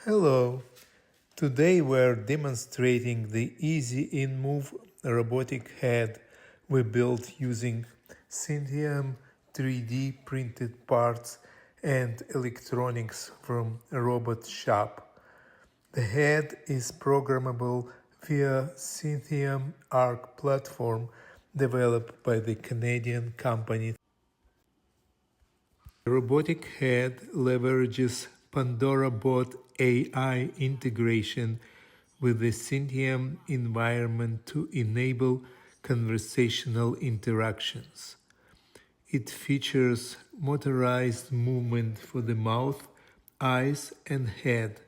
Hello, today we're demonstrating the EZ-InMoov Robotic Head we built using Synthiam 3D printed parts and electronics from a robot shop. The head is programmable via Synthiam ARC platform developed by the Canadian company. The robotic head leverages Pandora Bot AI integration with the Synthiam environment to enable conversational interactions. It features motorized movement for the mouth, eyes, and head,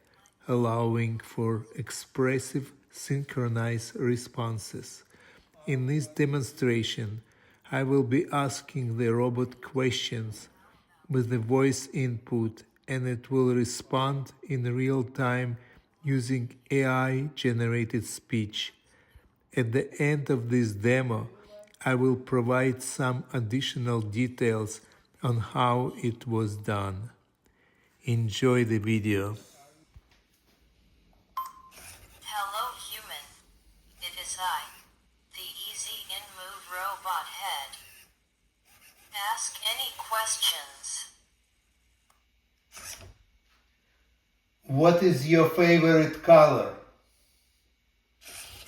allowing for expressive synchronized responses. In this demonstration, I will be asking the robot questions with the voice input, and it will respond in real time using AI-generated speech. At the end of this demo, I will provide some additional details on how it was done. Enjoy the video. Hello human, it is I, the EZ-InMoov Robot Head. Ask any questions. What is your favorite color?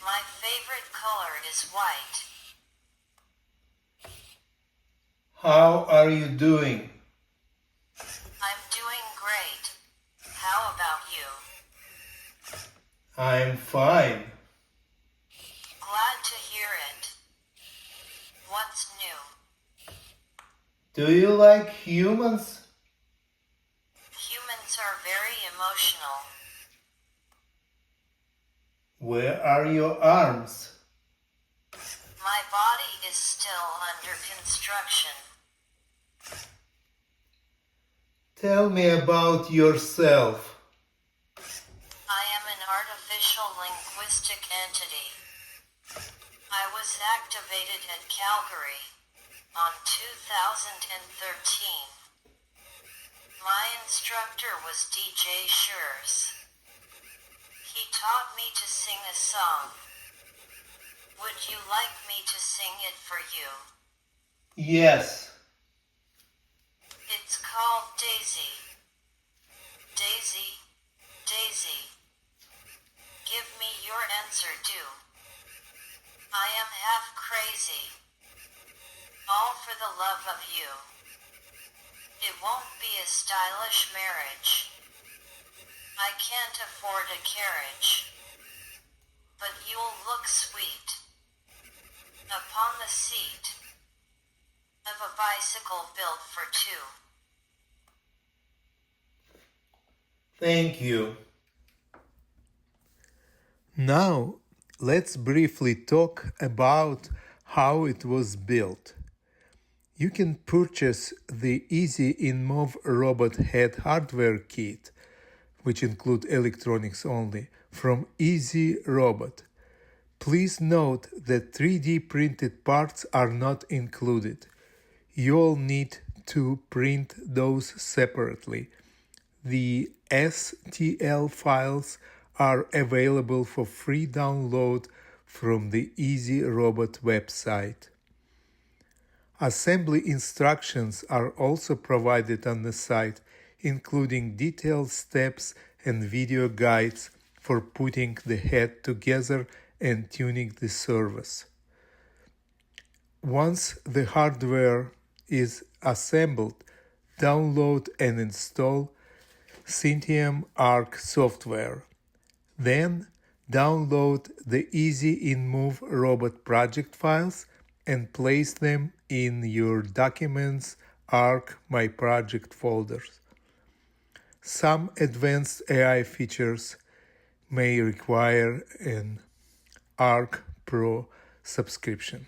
My favorite color is white. How are you doing? I'm doing great. How about you? I'm fine. Glad to hear it. What's new? Do you like humans? Humans are very emotional. Where are your arms? My body is still under construction. Tell me about yourself. I am an artificial linguistic entity. I was activated at Calgary on 2013. My instructor was DJ Schurz. He taught me to sing a song. Would you like me to sing it for you? Yes. It's called Daisy. Daisy, Daisy. Give me your answer too. I am half crazy. All for the love of you. It won't be a stylish marriage. I can't afford a carriage. But you'll look sweet upon the seat of a bicycle built for two. Thank you. Now, let's briefly talk about how it was built. You can purchase the EZ-InMoov Robot Head hardware kit, which include electronics only, from EZ Robot. Please note that 3D printed parts are not included. You'll need to print those separately. The STL files are available for free download from the EZ Robot website. Assembly instructions are also provided on the site, including detailed steps and video guides for putting the head together and tuning the service. Once the hardware is assembled, download and install Synthiam ARC software. Then download the EZ-InMoov Robot project files and place them in your Documents ARC My Project folders. Some advanced AI features may require an ARC Pro subscription.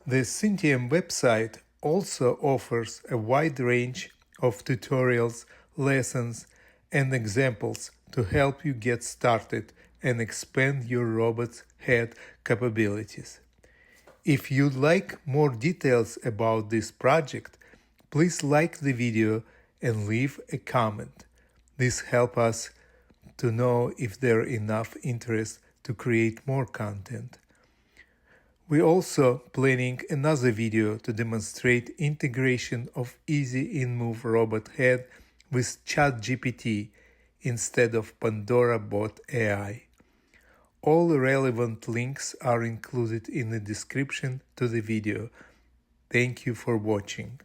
The Synthiam website also offers a wide range of tutorials, lessons, and examples to help you get started and expand your robot's head capabilities. If you'd like more details about this project, please like the video and leave a comment. This helps us to know if there's enough interest to create more content. We're also planning another video to demonstrate integration of EZ-InMoov Robot Head with ChatGPT instead of Pandora Bot AI. All relevant links are included in the description to the video. Thank you for watching.